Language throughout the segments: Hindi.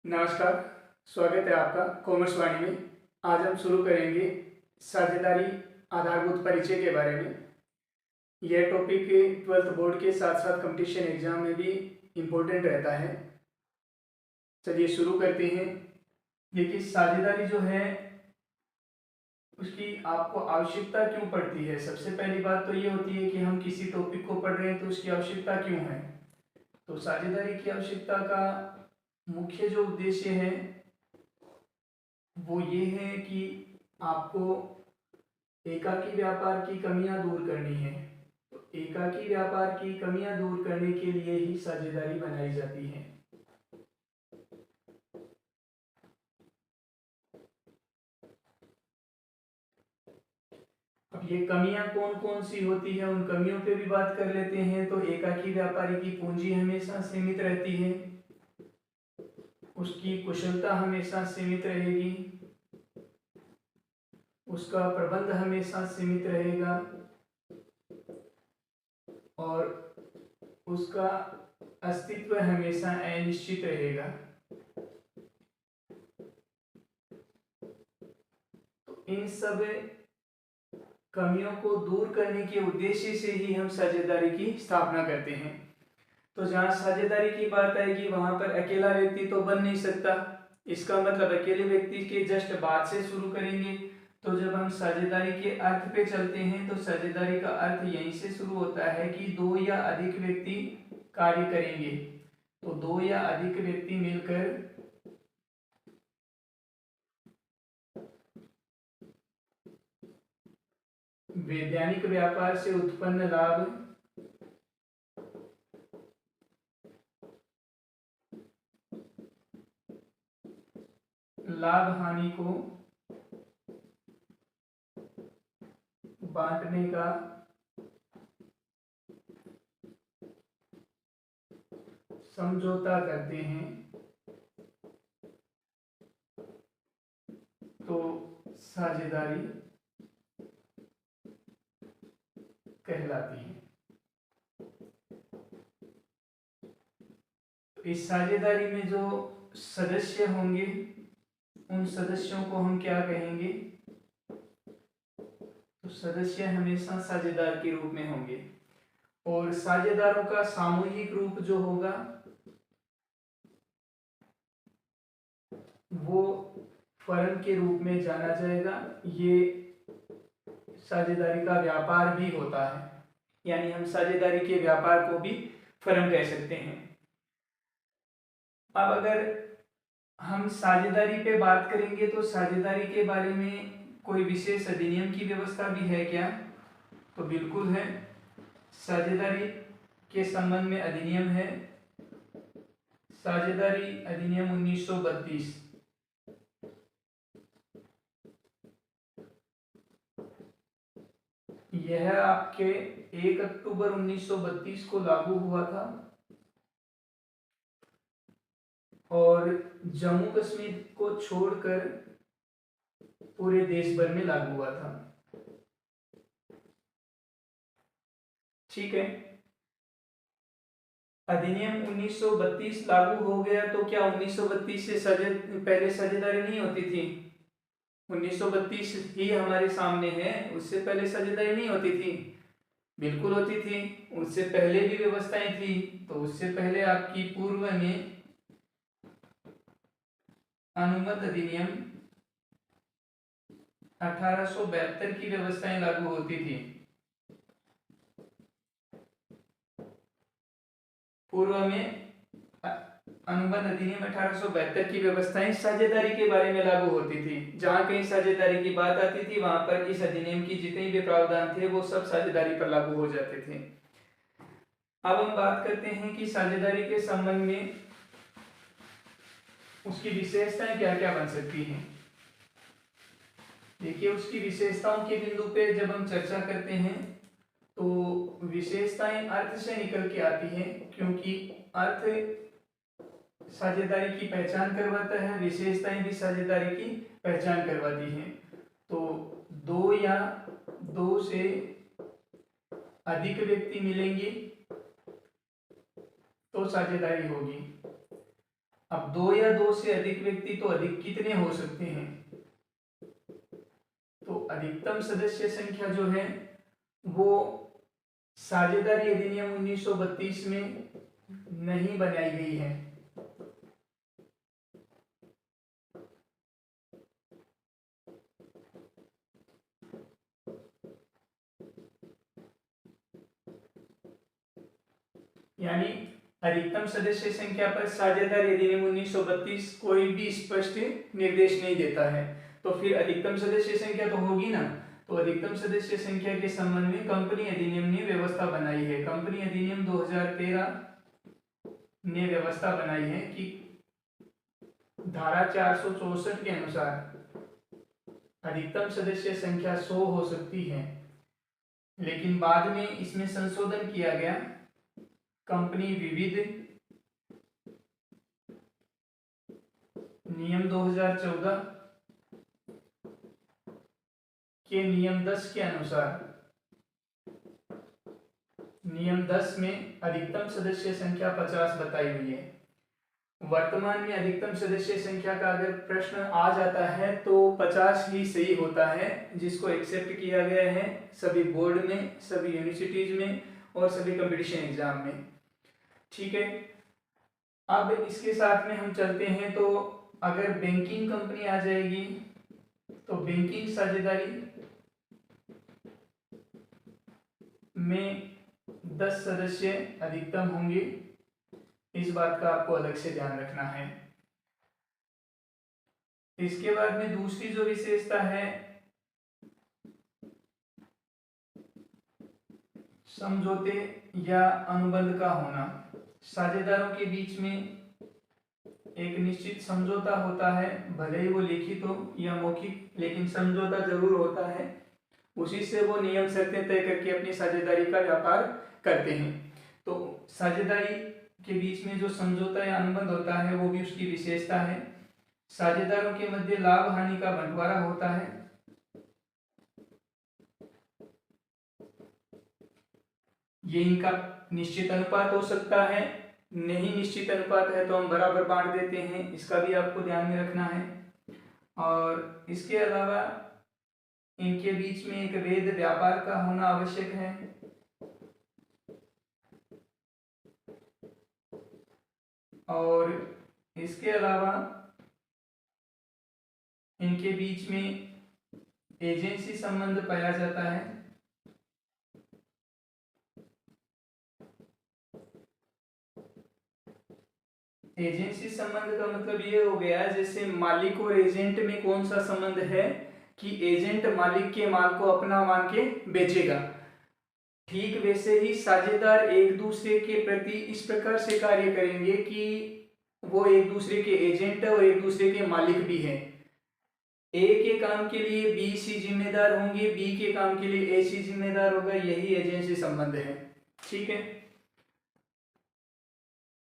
नमस्कार। स्वागत है आपका कॉमर्स वाणी में। आज हम शुरू करेंगे साझेदारी आधारभूत परिचय के बारे में। यह टॉपिक 12th बोर्ड के साथ साथ कंपटीशन एग्जाम में भी इम्पोर्टेंट रहता है। चलिए शुरू करते हैं। देखिए, साझेदारी जो है उसकी आपको आवश्यकता क्यों पड़ती है। सबसे पहली बात तो ये होती है कि हम किसी टॉपिक को पढ़ रहे हैं तो उसकी आवश्यकता क्यों है। तो साझेदारी की आवश्यकता का मुख्य जो उद्देश्य है वो ये है कि आपको एकाकी व्यापार की कमियां दूर करनी है। तो एकाकी व्यापार की कमियां दूर करने के लिए ही साझेदारी बनाई जाती है। अब ये कमियां कौन कौन सी होती है, उन कमियों पे भी बात कर लेते हैं। तो एकाकी व्यापारी की पूंजी हमेशा सीमित रहती है, उसकी कुशलता हमेशा सीमित रहेगी, उसका प्रबंध हमेशा सीमित रहेगा और उसका अस्तित्व हमेशा अनिश्चित रहेगा। तो इन सब कमियों को दूर करने के उद्देश्य से ही हम साझेदारी की स्थापना करते हैं। तो जहां साझेदारी की बात आएगी वहां पर अकेला व्यक्ति तो बन नहीं सकता। इसका मतलब अकेले व्यक्ति के जस्ट बाद से शुरू करेंगे। तो जब हम साझेदारी के अर्थ पे चलते हैं तो साझेदारी का अर्थ यहीं से शुरू होता है कि दो या अधिक व्यक्ति कार्य करेंगे। तो दो या अधिक व्यक्ति मिलकर वैधानिक व्यापार से उत्पन्न लाभ हानि को बांटने का समझौता करते हैं। तो साझेदारी कहलाती है। इस साझेदारी में जो सदस्य होंगे उन सदस्यों को हम क्या कहेंगे। तो सदस्य हमेशा साझेदार के रूप में होंगे और साझेदारों का सामूहिक रूप जो होगा वो फर्म के रूप में जाना जाएगा। ये साझेदारी का व्यापार भी होता है, यानी हम साझेदारी के व्यापार को भी फर्म कह सकते हैं। अब अगर हम साझेदारी पे बात करेंगे तो साझेदारी के बारे में कोई विशेष अधिनियम की व्यवस्था भी है क्या। तो बिल्कुल है। साझेदारी के संबंध में अधिनियम है, साझेदारी अधिनियम 1932। यह आपके 1 अक्टूबर 1932 को लागू हुआ था और जम्मू कश्मीर को छोड़कर पूरे देश भर में लागू हुआ था। ठीक है, अधिनियम 1932 लागू हो गया तो क्या 1932 से पहले साझेदारी नहीं होती थी। 1932 ही हमारे सामने है, उससे पहले साझेदारी नहीं होती थी। बिल्कुल होती थी, उससे पहले भी व्यवस्थाएं थी। तो उससे पहले आपकी पूर्व में अनुबंध अधिनियम 1872 की व्यवस्थाएं लागू होती थी। पूर्व में अनुबंध अधिनियम 1872 की व्यवस्थाएं साझेदारी के बारे में लागू होती थी। जहां कहीं साझेदारी की बात आती थी वहां पर इस अधिनियम की जितने भी प्रावधान थे वो सब साझेदारी पर लागू हो जाते थे। अब हम बात करते हैं कि साझेदारी के संबंध में उसकी विशेषताएं क्या क्या बन सकती हैं। देखिए, उसकी विशेषताओं के बिंदु पे जब हम चर्चा करते हैं तो विशेषताएं अर्थ से निकल के आती हैं, क्योंकि अर्थ साझेदारी की पहचान करवाता है, विशेषताएं भी साझेदारी की पहचान करवाती हैं। तो दो या दो से अधिक व्यक्ति मिलेंगे तो साझेदारी होगी। अब दो या दो से अधिक व्यक्ति तो अधिक कितने हो सकते हैं? तो अधिकतम सदस्य संख्या जो है वो साझेदारी अधिनियम 1932 में नहीं बनाई गई है। यानी अधिकतम सदस्य संख्या पर साझेदारी अधिनियम 1932 कोई भी स्पष्ट निर्देश नहीं देता है। तो फिर अधिकतम सदस्य संख्या तो होगी ना, तो अधिकतम सदस्य संख्या के संबंध में कंपनी अधिनियम ने व्यवस्था बनाई है। कंपनी अधिनियम 2013 ने व्यवस्था बनाई है कि धारा 464 के अनुसार अधिकतम सदस्य संख्या 100 हो सकती है, लेकिन बाद में इसमें संशोधन किया गया। कंपनी विविध नियम 2014 के नियम 10 के अनुसार नियम 10 में अधिकतम सदस्य संख्या 50 बताई हुई है। वर्तमान में अधिकतम सदस्य संख्या का अगर प्रश्न आ जाता है तो 50 ही सही होता है, जिसको एक्सेप्ट किया गया है सभी बोर्ड में, सभी यूनिवर्सिटीज में और सभी कंपटीशन एग्जाम में। ठीक है, अब इसके साथ में हम चलते हैं। तो अगर बैंकिंग कंपनी आ जाएगी तो बैंकिंग साझेदारी में 10 सदस्य अधिकतम होंगे। इस बात का आपको अलग से ध्यान रखना है। इसके बाद में दूसरी जो विशेषता है, समझौते या अनुबंध का होना। साझेदारों के बीच में एक निश्चित समझौता होता है, भले ही वो लिखित हो या मौखिक, लेकिन समझौता जरूर होता है। उसी से वो नियम शर्तें तय करके अपनी साझेदारी का व्यापार करते हैं। तो साझेदारी के बीच में जो समझौता या अनुबंध होता है वो भी उसकी विशेषता है। साझेदारों के मध्य लाभ हानि का बंटवारा होता है। ये इनका निश्चित अनुपात हो सकता है, नहीं निश्चित अनुपात है तो हम बराबर बांट देते हैं, इसका भी आपको ध्यान में रखना है। और इसके अलावा इनके बीच में एक वैध व्यापार का होना आवश्यक है। और इसके अलावा इनके बीच में एजेंसी संबंध पाया जाता है। एजेंसी संबंध का मतलब ये हो गया, जैसे मालिक और एजेंट में कौन सा संबंध है कि एजेंट मालिक के माल को अपना मान के बेचेगा, ठीक वैसे ही साझेदार एक दूसरे के प्रति इस प्रकार से कार्य करेंगे कि वो एक दूसरे के एजेंट और एक दूसरे के मालिक भी हैं। ए के काम के लिए बी सी जिम्मेदार होंगे, बी के काम के लिए ए सी जिम्मेदार होगा, यही एजेंसी संबंध है। ठीक है,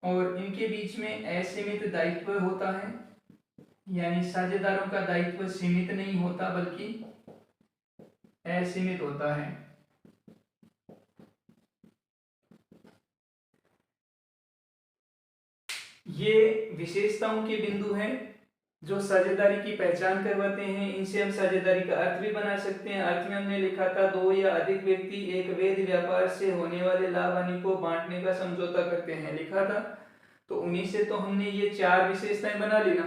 और इनके बीच में असीमित दायित्व होता है, यानी साझेदारों का दायित्व सीमित नहीं होता बल्कि असीमित होता है। ये विशेषताओं के बिंदु हैं जो साझेदारी की पहचान करवाते हैं। इनसे हम साझेदारी का अर्थ भी बना सकते हैं। अर्थ में हमने लिखा था दो या अधिक व्यक्ति एक वैध व्यापार से होने वाले लाभ हानि को बांटने का समझौता करते हैं, लिखा था। तो उन्हीं से तो हमने ये 4 विशेषताएं बना ली ना।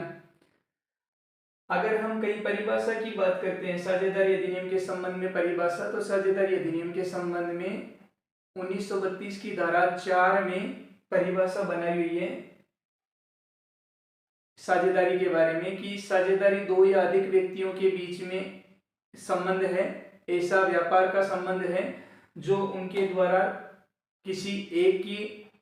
अगर हम कहीं परिभाषा की बात करते हैं साझेदारी अधिनियम के संबंध में परिभाषा, तो साझेदारी अधिनियम के संबंध में 1932 की धारा 4 में परिभाषा बनाई हुई है साझेदारी के बारे में कि साझेदारी दो या अधिक व्यक्तियों के बीच में संबंध है, ऐसा व्यापार का संबंध है जो उनके द्वारा किसी एक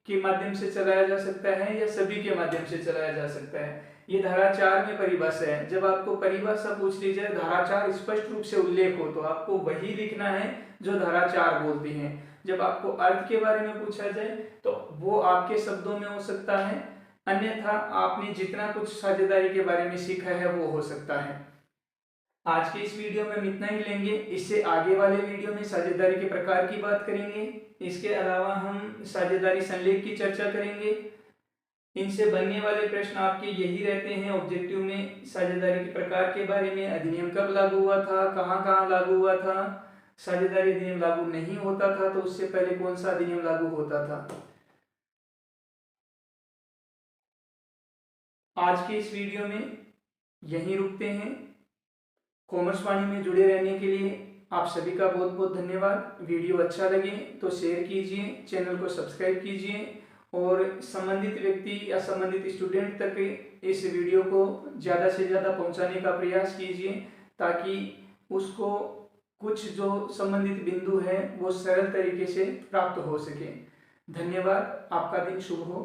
के माध्यम से चलाया जा सकता है या सभी के माध्यम से चलाया जा सकता है। ये धारा 4 में परिभाषा है। जब आपको परिभाषा पूछ ली जाए, धारा 4 स्पष्ट रूप से उल्लेख हो, तो आपको वही लिखना है जो धारा 4 बोलती है। जब आपको अर्थ के बारे में पूछा जाए तो वो आपके शब्दों में हो सकता है, अन्यथा आपने जितना कुछ साझेदारी के बारे में सीखा है वो हो सकता है। आज के इस वीडियो में हम इतना ही लेंगे। इससे आगे वाले वीडियो में साझेदारी के प्रकार की बात करेंगे। इसके अलावा हम साझेदारी संलेख की चर्चा करेंगे। इनसे बनने वाले प्रश्न आपके यही रहते हैं। ऑब्जेक्टिव में साझेदारी के प्रकार के बारे में, अधिनियम कब लागू हुआ था, कहाँ कहाँ लागू हुआ था, साझेदारी अधिनियम लागू नहीं होता था तो उससे पहले कौन सा अधिनियम लागू होता था। आज के इस वीडियो में यहीं रुकते हैं। कॉमर्स वाणी में जुड़े रहने के लिए आप सभी का बहुत बहुत धन्यवाद। वीडियो अच्छा लगे तो शेयर कीजिए, चैनल को सब्सक्राइब कीजिए और संबंधित व्यक्ति या संबंधित स्टूडेंट तक इस वीडियो को ज़्यादा से ज़्यादा पहुंचाने का प्रयास कीजिए ताकि उसको कुछ जो संबंधित बिंदु है वो सरल तरीके से प्राप्त हो सके। धन्यवाद। आपका दिन शुभ हो।